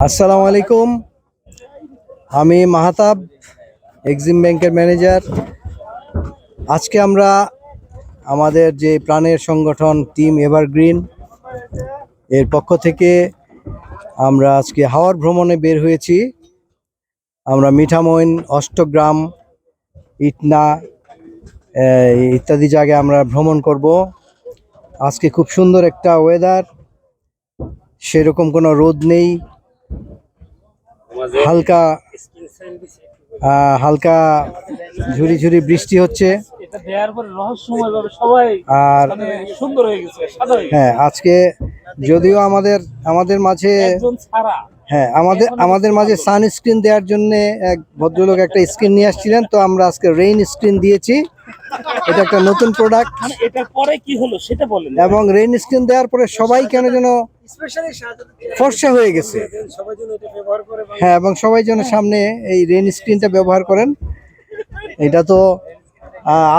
আসসালামু আলাইকুম। আমি মাহতাব, এক্সিম ব্যাংকের ম্যানেজার। আজকে আমরা আমাদের যে প্রাণের সংগঠন টিম এভারগ্রিন এর পক্ষ থেকে আমরা আজকে হাওর ভ্রমণে বের হয়েছি। আমরা মিঠামইন, অষ্টগ্রাম, ইটনা ইত্যাদি জায়গায় আমরা ভ্রমণ করব। আজকে খুব সুন্দর একটা ওয়েদার, সেরকম কোনো রোদ নেই, হালকা হালকা ঝুরি ঝুরি বৃষ্টি হচ্ছে। আর হ্যাঁ, আজকে যদিও আমাদের আমাদের মাঝে আমাদের মাঝে সানস্ক্রিন দেওয়ার জন্য এক ভদ্রলোক একটা স্ক্রিন নিয়ে আসছিলেন, তো আমরা আজকে রেইন স্ক্রিন দিয়েছি। এটা একটা নতুন প্রোডাক্ট। এটার পরে কি হলো সেটা বলেন। এবং রেইন স্ক্রিন দেওয়ার পরে সবাই কেন যেন ফর্সা হয়ে গেছে। হ্যাঁ, এবং সবাই যেন সামনে এই রেইন স্ক্রিনটা ব্যবহার করেন। এটা তো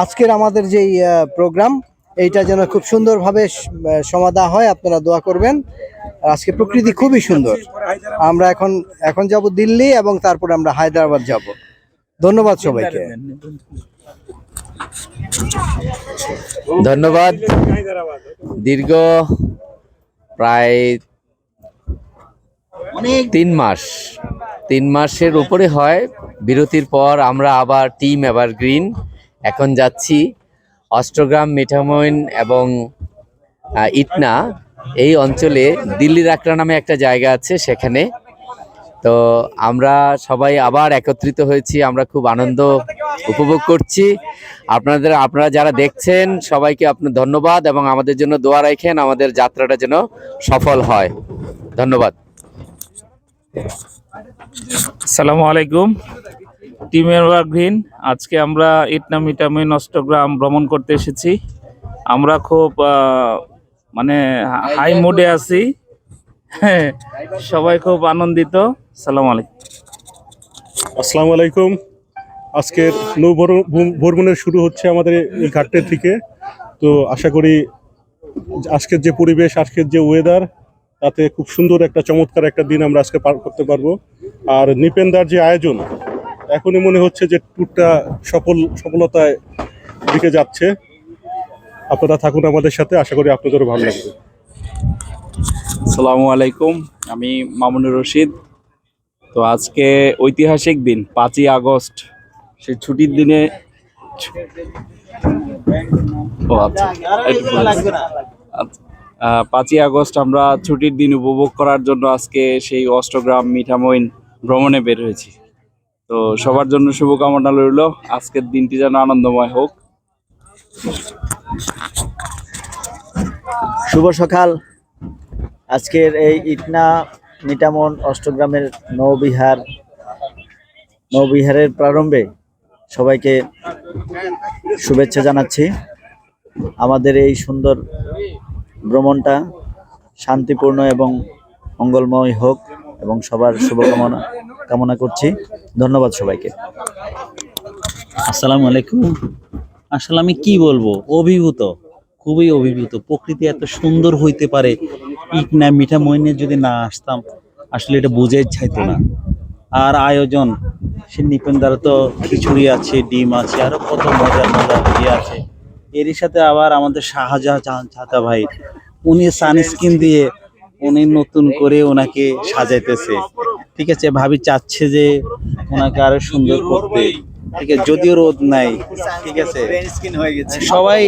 আজকের আমাদের যেই প্রোগ্রাম, এইটা যেন খুব সুন্দরভাবে সমাধা হয়, আপনারা দোয়া করবেন। আজকে প্রকৃতি খুবই সুন্দর। আমরা এখন যাব দিল্লি এবং তারপরে আমরা হায়দ্রাবাদ যাব। ধন্যবাদ সবাইকে। ধন্যবাদ। দীর্ঘ প্রায় 3 মাসের উপরে হয় বিরতির পর আমরা আবার টিম এভারগ্রিন এখন যাচ্ছি অষ্টগ্রাম, মিঠামইন এবং ইটনা এই অঞ্চলে। দিল্লির আকরা নামে একটা জায়গা আছে সেখানে। তো আমরা সবাই আবার একত্রিত হয়েছি, আমরা খুব আনন্দ উপভোগ করছি। আপনারা যারা দেখছেন সবাইকে আপনার ধন্যবাদ এবং আমাদের জন্য দোয়া রাখেন, আমাদের যাত্রাটা যেন সফল হয়। ধন্যবাদ। আসসালামু আলাইকুম। টিম এভারগ্রিন আজকে আমরা ইটনা, মিঠামইন, অষ্টগ্রাম ভ্রমণ করতে এসেছি। আমরা খুব হাই মুডে আছি। হ্যাঁ, সবাই খুব আনন্দিত। আসসালামু আলাইকুম। আজকের নৌ ভ্রমণের শুরু হচ্ছে আমাদের এই ঘাটটির থেকে। তো আশা করি আজকের যে পরিবেশ, আজকের যে ওয়েদার, তাতে খুব সুন্দর একটা চমৎকার একটা দিন আমরা আজকে পার করতে পারবো। আর নিপেন্দার যে আয়োজন, এখনই মনে হচ্ছে যে ট্যুরটা সফলতায় দিকে যাচ্ছে। আপনারা থাকুন আমাদের সাথে, আশা করি আপনাদেরও ভালো লাগবে। আসসালামু আলাইকুম, আমি মামুনুর রশিদ। তো আজকে ঐতিহাসিক দিন 5ই আগস্ট, সেই ছুটির দিনে 5ই আগস্ট আমরা ছুটির দিন উপভোগ করার জন্য আজকে সেই অষ্টগ্রাম, মিঠামইন ভ্রমণে বের হয়েছি। তো সবার জন্য শুভকামনা রইল, আজকের দিনটি যেন আনন্দময় হোক। শুভ সকাল। আজকের এই ইটনা, মিঠামইন, অষ্টগ্রামের নৌবিহারের প্রারম্ভে সবাইকে শুভেচ্ছা জানাচ্ছি। আমাদের এই সুন্দর ভ্রমণটা শান্তিপূর্ণ এবং মঙ্গলময় হোক এবং সবার কামনা করছি। ধন্যবাদ সবাইকে। আসসালামু আলাইকুম। আসলে আমি কি বলবো, খুবই অভিভূত। প্রকৃতি এত সুন্দর হইতে পারে, ইটনা, মিঠামইনে যদি না আসতাম আসলে এটা বুঝে যাইতো না। আর আয়োজন, সে নিপেন্দার তো খিচুড়ি আছে, ডিম আছে, আরো কত মজার ইয়ে আছে। এরই সাথে আবার আমাদের শাহজাহান চাচা ভাই, উনি সানস্ক্রিন দিয়ে উনি নতুন করে ওনাকে সাজাইতেছে। ঠিক আছে, ভাবি চাচ্ছে যে ওনাকে আরো সুন্দর করতে। ঠিক আছে, যদিও রোদ নাই, ঠিক আছে, সবাই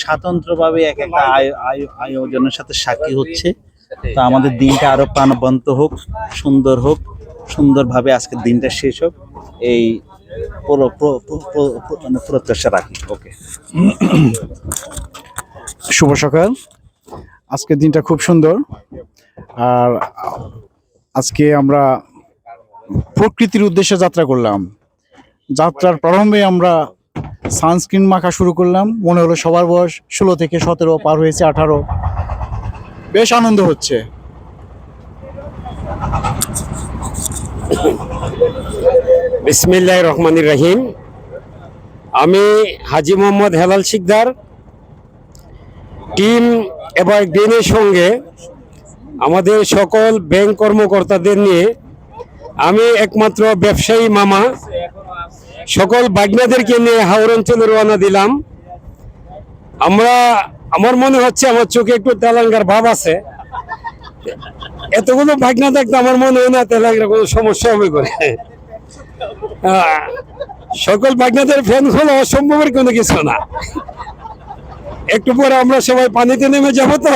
স্বতন্ত্রভাবে এক একটা আয়োজনের সাথে সাক্ষী হচ্ছে। তো আমাদের দিনটা আরো প্রাণবন্ত হোক, সুন্দর হোক, সুন্দরভাবে আজকের দিনটা শেষ হোক, এই প্রত্যাশা রাখি। ওকে, শুভ সকাল। আজকের দিনটা খুব সুন্দর। আর আজকে আমরা প্রকৃতির উদ্দেশ্যে যাত্রা করলাম। যাত্রার প্রারম্ভে আমরা সানস্ক্রিন মাখা শুরু করলাম। মনে হলো সবার বয়স 16 থেকে 17 পার হয়েছে, 18। বেশ আনন্দ হচ্ছে। বিসমিল্লাহির রহমানির রহিম। আমি হাজী মোহাম্মদ হেলাল শিকদার, টিম এভারগ্রিনের সঙ্গে আমাদের সকল ব্যাংক কর্মকর্তাদের নিয়ে আমি একমাত্র ব্যবসায়ী মামা সকল বাগনাদেরকে নিয়ে হাওড় অঞ্চলে রওনা দিলাম। আমার মনে হচ্ছে আমার চোখে একটু তেলেঙ্গার ভাব আছে। এতগুলো বাগনা দেখতে আমার মনে হয় না তেলেঙ্গার কোনো সমস্যা হবে করে। সকল বাগনাদের ফ্যান হলো অসম্ভবের কোনো কিছু না। একটু পরে আমরা সবাই পানিতে নেমে যাব, তো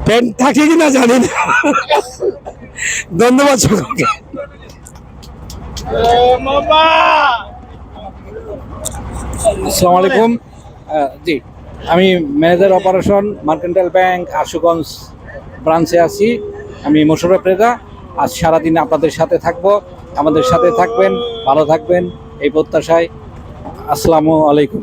প্যান্ট থাকে কিনা জানি না। ধন্যবাদ সকলকে। আসসালামু আলাইকুম। জি, আমি manager operation mercantile bank Ashuganj ব্রাঞ্চে আছি। আমি মোশাররফ রেজা। আজ সারাদিন আপনাদের সাথে থাকবো, আমাদের সাথে থাকবেন, ভালো থাকবেন এই প্রত্যাশায়। আসসালামু আলাইকুম।